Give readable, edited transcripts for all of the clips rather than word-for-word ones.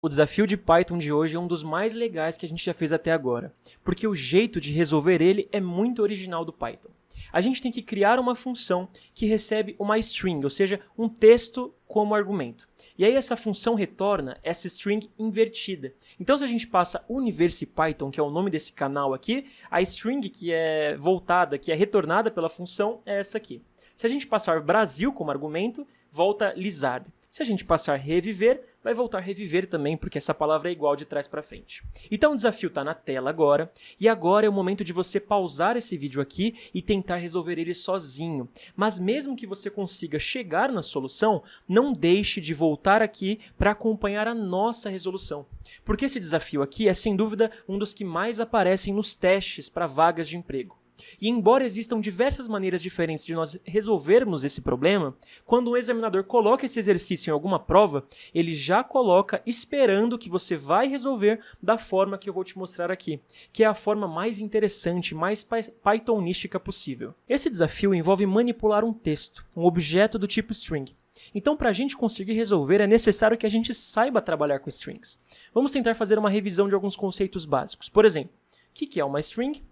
O desafio de Python de hoje é um dos mais legais que a gente já fez até agora, porque o jeito de resolver ele é muito original do Python. A gente tem que criar uma função que recebe uma string, ou seja, um texto como argumento. E aí essa função retorna essa string invertida. Então se a gente passa UniversiPython, que é o nome desse canal aqui, a string que é voltada, que é retornada pela função é essa aqui. Se a gente passar Brasil como argumento, volta Lizard. Se a gente passar reviver, vai voltar reviver também, porque essa palavra é igual de trás para frente. Então o desafio está na tela agora, e agora é o momento de você pausar esse vídeo aqui e tentar resolver ele sozinho. Mas mesmo que você consiga chegar na solução, não deixe de voltar aqui para acompanhar a nossa resolução. Porque esse desafio aqui é sem dúvida um dos que mais aparecem nos testes para vagas de emprego. E embora existam diversas maneiras diferentes de nós resolvermos esse problema, quando um examinador coloca esse exercício em alguma prova, ele já coloca esperando que você vai resolver da forma que eu vou te mostrar aqui, que é a forma mais interessante, mais pythonística possível. Esse desafio envolve manipular um texto, um objeto do tipo string. Então, para a gente conseguir resolver, é necessário que a gente saiba trabalhar com strings. Vamos tentar fazer uma revisão de alguns conceitos básicos. Por exemplo, o que é uma string?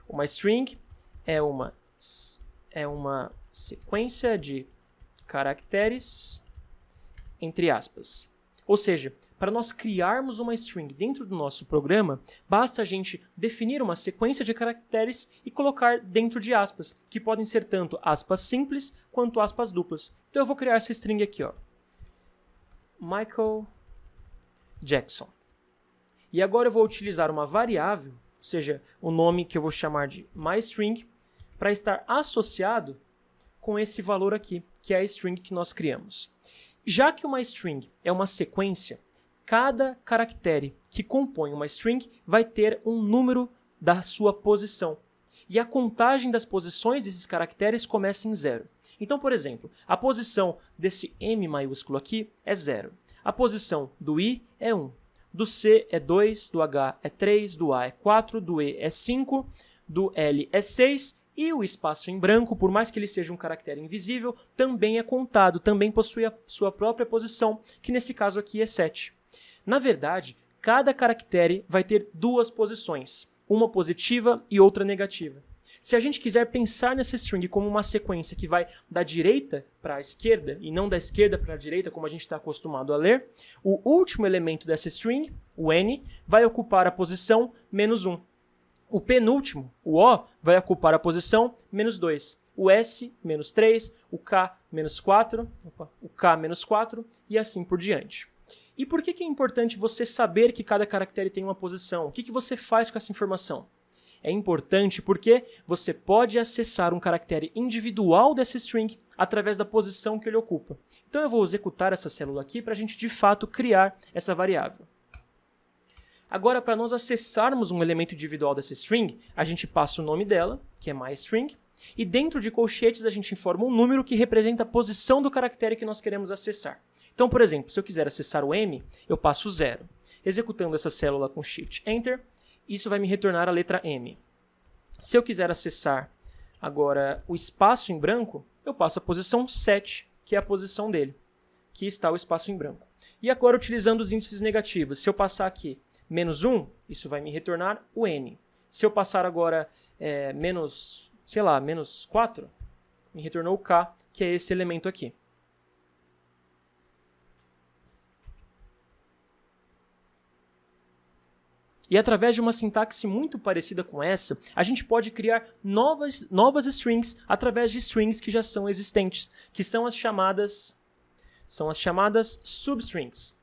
Uma string é uma sequência de caracteres entre aspas. Ou seja, para nós criarmos uma string dentro do nosso programa, basta a gente definir uma sequência de caracteres e colocar dentro de aspas, que podem ser tanto aspas simples quanto aspas duplas. Então eu vou criar essa string aqui, ó. Michael Jackson. E agora eu vou utilizar uma variável, ou seja, o nome que eu vou chamar de myString, para estar associado com esse valor aqui, que é a string que nós criamos. Já que uma string é uma sequência, cada caractere que compõe uma string vai ter um número da sua posição. E a contagem das posições desses caracteres começa em 0. Então, por exemplo, a posição desse M maiúsculo aqui é 0. A posição do I é 1. Do C é 2, do H é 3, do A é 4, do E é 5, do L é 6 e o espaço em branco, por mais que ele seja um caractere invisível, também é contado, também possui a sua própria posição, que nesse caso aqui é 7. Na verdade, cada caractere vai ter duas posições, uma positiva e outra negativa. Se a gente quiser pensar nessa string como uma sequência que vai da direita para a esquerda e não da esquerda para a direita, como a gente está acostumado a ler, o último elemento dessa string, o n, vai ocupar a posição -1. O penúltimo, o o, vai ocupar a posição -2. O s, -3, o k, -4, o k, -4 e assim por diante. E por que é importante você saber que cada caractere tem uma posição? O que você faz com essa informação? É importante porque você pode acessar um caractere individual dessa string através da posição que ele ocupa. Então eu vou executar essa célula aqui para a gente de fato criar essa variável. Agora, para nós acessarmos um elemento individual dessa string, a gente passa o nome dela, que é myString, e dentro de colchetes a gente informa um número que representa a posição do caractere que nós queremos acessar. Então, por exemplo, se eu quiser acessar o M, eu passo 0. Executando essa célula com Shift Enter, isso vai me retornar a letra M. Se eu quiser acessar agora o espaço em branco, eu passo a posição 7, que é a posição dele. Aqui está o espaço em branco. E agora, utilizando os índices negativos, se eu passar aqui -1, isso vai me retornar o N. Se eu passar agora -4, me retornou o K, que é esse elemento aqui. E através de uma sintaxe muito parecida com essa, a gente pode criar novas strings através de strings que já são existentes, que são as chamadas substrings.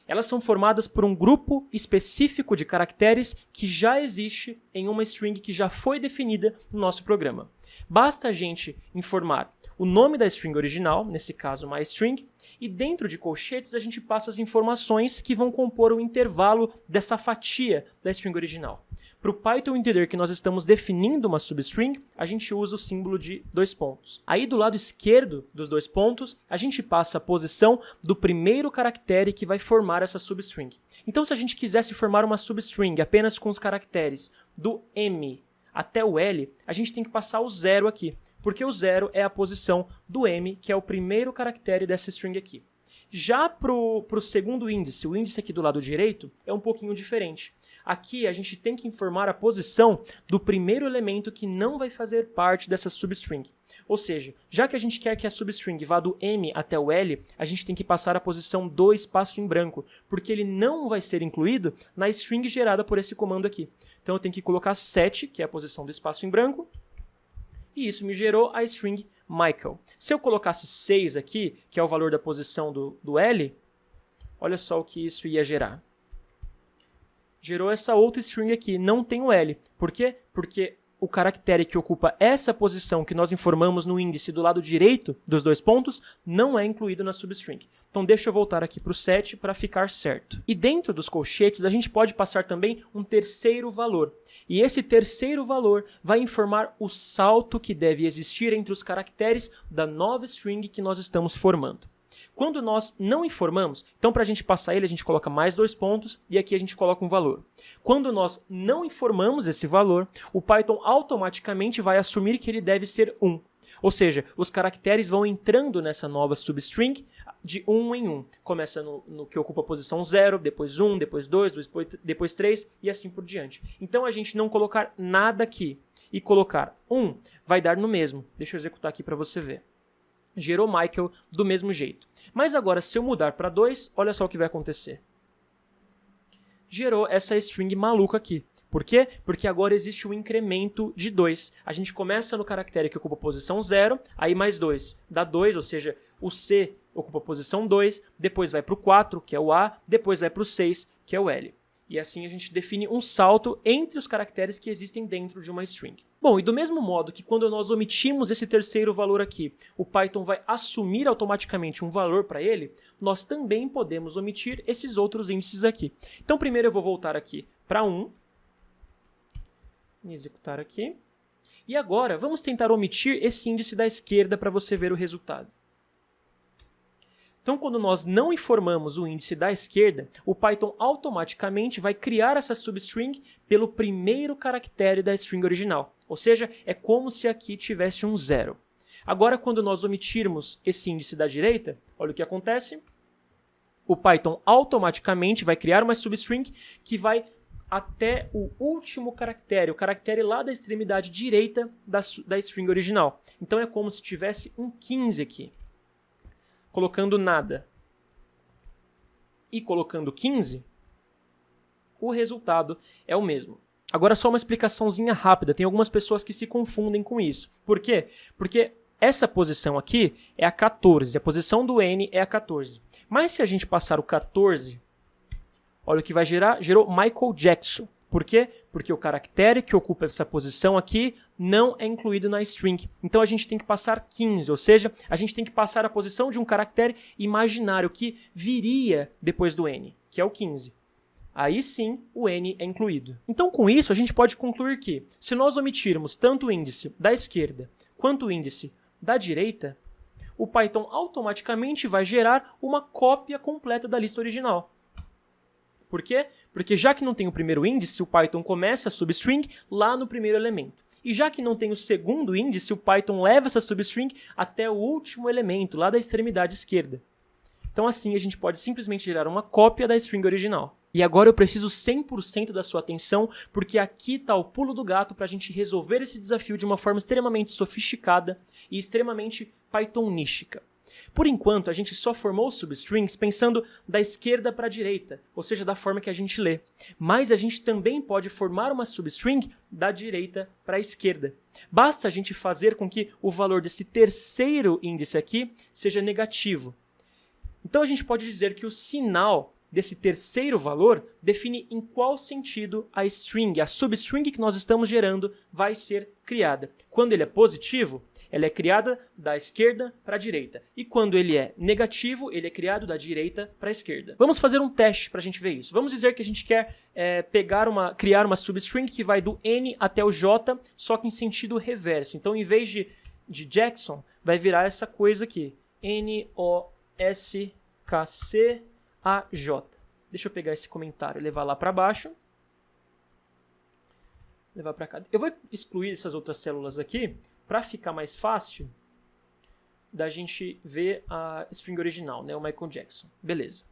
Elas são formadas por um grupo específico de caracteres que já existe em uma string que já foi definida no nosso programa. Basta a gente informar o nome da string original, nesse caso myString, e dentro de colchetes a gente passa as informações que vão compor o intervalo dessa fatia da string original. Para o Python entender que nós estamos definindo uma substring, a gente usa o símbolo de 2 pontos. Aí do lado esquerdo dos 2 pontos, a gente passa a posição do primeiro caractere que vai formar essa substring. Então se a gente quisesse formar uma substring apenas com os caracteres do M até o L, a gente tem que passar o 0 aqui, porque o 0 é a posição do M, que é o primeiro caractere dessa string aqui. Já para o segundo índice, o índice aqui do lado direito, é um pouquinho diferente. Aqui a gente tem que informar a posição do primeiro elemento que não vai fazer parte dessa substring. Ou seja, já que a gente quer que a substring vá do M até o L, a gente tem que passar a posição do espaço em branco, porque ele não vai ser incluído na string gerada por esse comando aqui. Então eu tenho que colocar 7, que é a posição do espaço em branco, e isso me gerou a string Michael. Se eu colocasse 6 aqui, que é o valor da posição do L, olha só o que isso ia gerar. Gerou essa outra string aqui, não tem o L. Por quê? Porque o caractere que ocupa essa posição que nós informamos no índice do lado direito dos dois pontos não é incluído na substring. Então deixa eu voltar aqui para o 7 para ficar certo. E dentro dos colchetes a gente pode passar também um terceiro valor. E esse terceiro valor vai informar o salto que deve existir entre os caracteres da nova string que nós estamos formando. Quando nós não informamos, então para a gente passar ele, a gente coloca mais 2 pontos e aqui a gente coloca um valor. Quando nós não informamos esse valor, o Python automaticamente vai assumir que ele deve ser 1. Ou seja, os caracteres vão entrando nessa nova substring de 1 em 1. Começa no que ocupa a posição 0, depois 1, depois 2, depois 3 e assim por diante. Então a gente não colocar nada aqui e colocar 1 vai dar no mesmo. Deixa eu executar aqui para você ver. Gerou Michael do mesmo jeito. Mas agora, se eu mudar para 2, olha só o que vai acontecer. Gerou essa string maluca aqui. Por quê? Porque agora existe um incremento de 2. A gente começa no caractere que ocupa a posição 0, aí mais 2. Dá 2, ou seja, o C ocupa a posição 2, depois vai para o 4, que é o A, depois vai para o 6, que é o L. E assim a gente define um salto entre os caracteres que existem dentro de uma string. Bom, e do mesmo modo que quando nós omitimos esse terceiro valor aqui, o Python vai assumir automaticamente um valor para ele, nós também podemos omitir esses outros índices aqui. Então primeiro eu vou voltar aqui para 1, executar aqui, e agora vamos tentar omitir esse índice da esquerda para você ver o resultado. Então, quando nós não informamos o índice da esquerda, o Python automaticamente vai criar essa substring pelo primeiro caractere da string original. Ou seja, é como se aqui tivesse um 0. Agora, quando nós omitirmos esse índice da direita, olha o que acontece. O Python automaticamente vai criar uma substring que vai até o último caractere, o caractere lá da extremidade direita da string original. Então, é como se tivesse um 15 aqui. Colocando nada e colocando 15, o resultado é o mesmo. Agora só uma explicaçãozinha rápida, tem algumas pessoas que se confundem com isso. Por quê? Porque essa posição aqui é a 14, a posição do N é a 14. Mas se a gente passar o 14, olha o que vai gerar, gerou Michael Jackson. Por quê? Porque o caractere que ocupa essa posição aqui não é incluído na string. Então a gente tem que passar 15, ou seja, a gente tem que passar a posição de um caractere imaginário que viria depois do N, que é o 15. Aí sim o N é incluído. Então com isso a gente pode concluir que, se nós omitirmos tanto o índice da esquerda quanto o índice da direita, o Python automaticamente vai gerar uma cópia completa da lista original. Por quê? Porque já que não tem o primeiro índice, o Python começa a substring lá no primeiro elemento. E já que não tem o segundo índice, o Python leva essa substring até o último elemento, lá da extremidade esquerda. Então assim a gente pode simplesmente gerar uma cópia da string original. E agora eu preciso 100% da sua atenção, porque aqui está o pulo do gato para a gente resolver esse desafio de uma forma extremamente sofisticada e extremamente pythonística. Por enquanto, a gente só formou substrings pensando da esquerda para a direita, ou seja, da forma que a gente lê. Mas a gente também pode formar uma substring da direita para a esquerda. Basta a gente fazer com que o valor desse terceiro índice aqui seja negativo. Então a gente pode dizer que o sinal desse terceiro valor define em qual sentido a string, a substring que nós estamos gerando, vai ser criada. Quando ele é positivo, ela é criada da esquerda para a direita. E quando ele é negativo, ele é criado da direita para a esquerda. Vamos fazer um teste para a gente ver isso. Vamos dizer que a gente quer criar uma substring que vai do N até o J, só que em sentido reverso. Então, em vez de Jackson, vai virar essa coisa aqui. N-O-S-K-C-A-J. Deixa eu pegar esse comentário e levar lá para baixo. Levar para cá. Eu vou excluir essas outras células aqui, para ficar mais fácil, da gente ver a string original, né, o Michael Jackson. Beleza.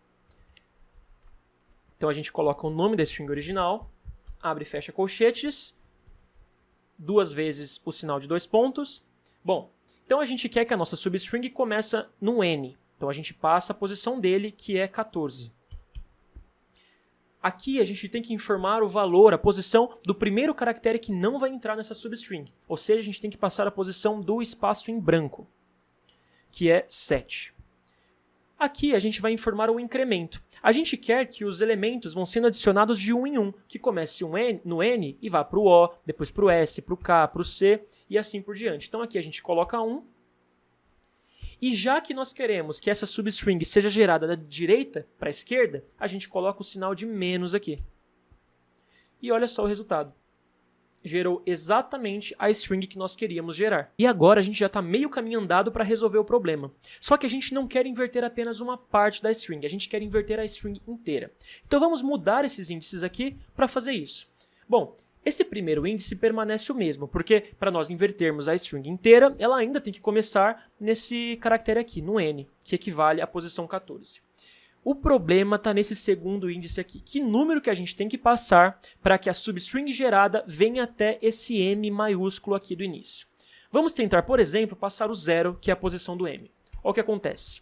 Então a gente coloca o nome da string original, abre e fecha colchetes, 2 vezes o sinal de 2 pontos. Bom, então a gente quer que a nossa substring comece no N. Então a gente passa a posição dele, que é 14. Aqui a gente tem que informar o valor, a posição do primeiro caractere que não vai entrar nessa substring. Ou seja, a gente tem que passar a posição do espaço em branco, que é 7. Aqui a gente vai informar o incremento. A gente quer que os elementos vão sendo adicionados de 1 em 1, que comece no N e vá para o O, depois para o S, para o K, para o C e assim por diante. Então aqui a gente coloca 1. E já que nós queremos que essa substring seja gerada da direita para a esquerda, a gente coloca o sinal de menos aqui. E olha só o resultado. Gerou exatamente a string que nós queríamos gerar. E agora a gente já está meio caminho andado para resolver o problema. Só que a gente não quer inverter apenas uma parte da string, a gente quer inverter a string inteira. Então vamos mudar esses índices aqui para fazer isso. Bom, esse primeiro índice permanece o mesmo, porque para nós invertermos a string inteira, ela ainda tem que começar nesse caractere aqui, no N, que equivale à posição 14. O problema está nesse segundo índice aqui. Que número que a gente tem que passar para que a substring gerada venha até esse M maiúsculo aqui do início? Vamos tentar, por exemplo, passar o 0, que é a posição do M. Olha o que acontece.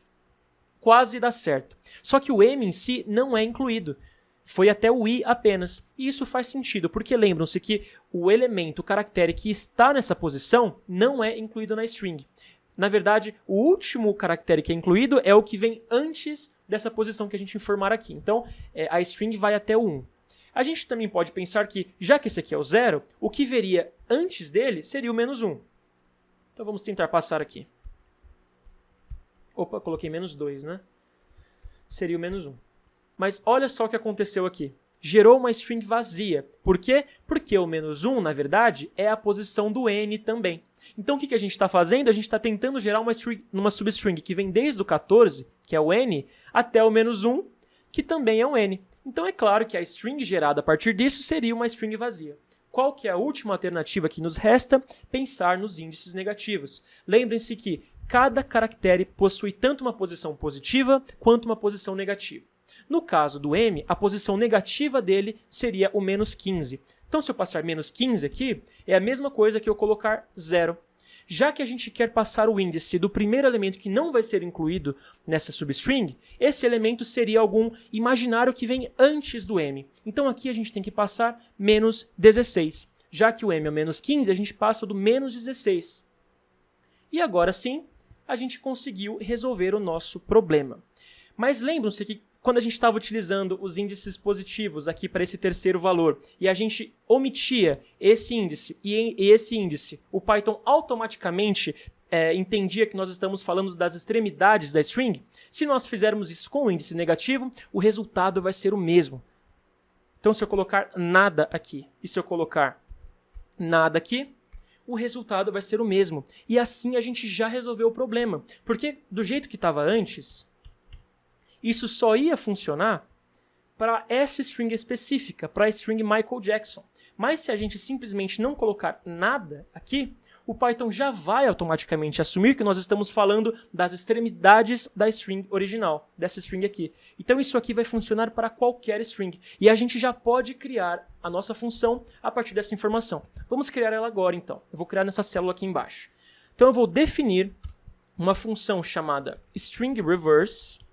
Quase dá certo. Só que o M em si não é incluído. Foi até o I apenas. E isso faz sentido, porque lembram-se que o elemento, o caractere que está nessa posição, não é incluído na string. Na verdade, o último caractere que é incluído é o que vem antes dessa posição que a gente informar aqui. Então, a string vai até o 1. A gente também pode pensar que, já que esse aqui é o 0, o que veria antes dele seria o menos 1. Então, vamos tentar passar aqui. Opa, coloquei menos 2, né? Seria o menos 1. Mas olha só o que aconteceu aqui. Gerou uma string vazia. Por quê? Porque o menos 1, na verdade, é a posição do N também. Então, o que a gente está fazendo? A gente está tentando gerar uma substring que vem desde o 14, que é o N, até o menos 1, que também é um N. Então, é claro que a string gerada a partir disso seria uma string vazia. Qual que é a última alternativa que nos resta? Pensar nos índices negativos. Lembrem-se que cada caractere possui tanto uma posição positiva quanto uma posição negativa. No caso do M, a posição negativa dele seria o menos 15. Então, se eu passar menos 15 aqui, é a mesma coisa que eu colocar 0. Já que a gente quer passar o índice do primeiro elemento que não vai ser incluído nessa substring, esse elemento seria algum imaginário que vem antes do M. Então, aqui a gente tem que passar menos 16. Já que o M é menos 15, a gente passa do menos 16. E agora sim, a gente conseguiu resolver o nosso problema. Mas lembram-se que quando a gente estava utilizando os índices positivos aqui para esse terceiro valor e a gente omitia esse índice e esse índice, o Python automaticamente entendia que nós estamos falando das extremidades da string. Se nós fizermos isso com o índice negativo, o resultado vai ser o mesmo. Então, se eu colocar nada aqui e se eu colocar nada aqui, o resultado vai ser o mesmo. E assim a gente já resolveu o problema. Porque do jeito que estava antes, isso só ia funcionar para essa string específica, para a string Michael Jackson. Mas se a gente simplesmente não colocar nada aqui, o Python já vai automaticamente assumir que nós estamos falando das extremidades da string original, dessa string aqui. Então isso aqui vai funcionar para qualquer string. E a gente já pode criar a nossa função a partir dessa informação. Vamos criar ela agora, então. Eu vou criar nessa célula aqui embaixo. Então eu vou definir uma função chamada stringReverse.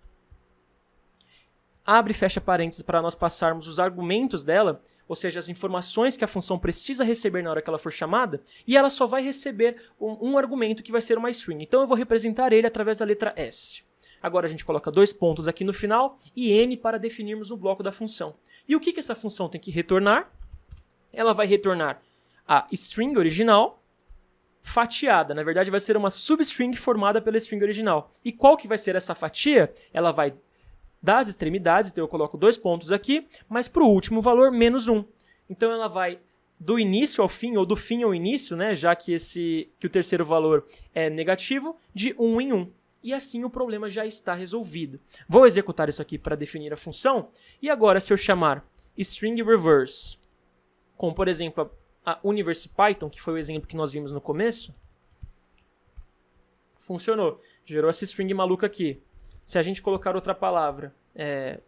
Abre e fecha parênteses para nós passarmos os argumentos dela, ou seja, as informações que a função precisa receber na hora que ela for chamada, e ela só vai receber um argumento que vai ser uma string. Então eu vou representar ele através da letra S. Agora a gente coloca 2 pontos aqui no final e N para definirmos o bloco da função. E o que essa função tem que retornar? Ela vai retornar a string original fatiada. Na verdade vai ser uma substring formada pela string original. E qual que vai ser essa fatia? Ela vai das extremidades, então eu coloco 2 pontos aqui, mas para o último valor, menos 1. Então ela vai do início ao fim, ou do fim ao início, né, já que o terceiro valor é negativo, de 1 em 1. E assim o problema já está resolvido. Vou executar isso aqui para definir a função, e agora se eu chamar stringReverse, com, por exemplo, a Universe Python, que foi o exemplo que nós vimos no começo, funcionou. Gerou essa string maluca aqui. Se a gente colocar outra palavra,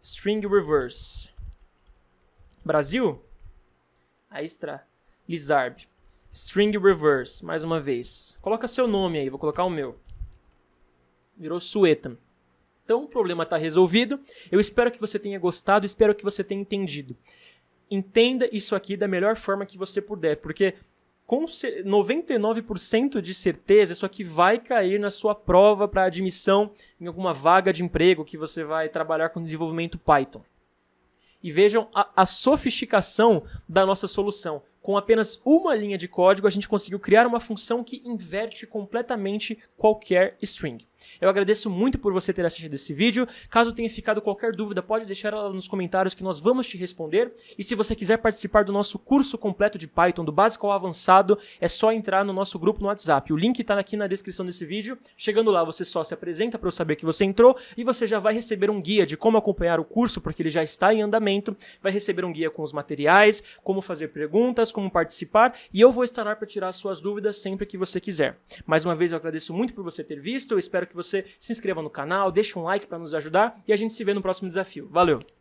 string reverse, Brasil, aí está, Lizarb. String reverse, mais uma vez. Coloca seu nome aí, vou colocar o meu. Virou Suetan. Então o problema está resolvido. Eu espero que você tenha gostado, espero que você tenha entendido. Entenda isso aqui da melhor forma que você puder, porque com 99% de certeza isso aqui vai cair na sua prova para admissão em alguma vaga de emprego que você vai trabalhar com desenvolvimento Python. E vejam a sofisticação da nossa solução. Com apenas uma linha de código, a gente conseguiu criar uma função que inverte completamente qualquer string. Eu agradeço muito por você ter assistido esse vídeo. Caso tenha ficado qualquer dúvida, pode deixar ela nos comentários que nós vamos te responder. E se você quiser participar do nosso curso completo de Python, do básico ao avançado, é só entrar no nosso grupo no WhatsApp. O link está aqui na descrição desse vídeo. Chegando lá, você só se apresenta para eu saber que você entrou e você já vai receber um guia de como acompanhar o curso, porque ele já está em andamento. Vai receber um guia com os materiais, como fazer perguntas, como participar, e eu vou estar lá para tirar as suas dúvidas sempre que você quiser. Mais uma vez eu agradeço muito por você ter visto, eu espero que você se inscreva no canal, deixe um like para nos ajudar e a gente se vê no próximo desafio. Valeu!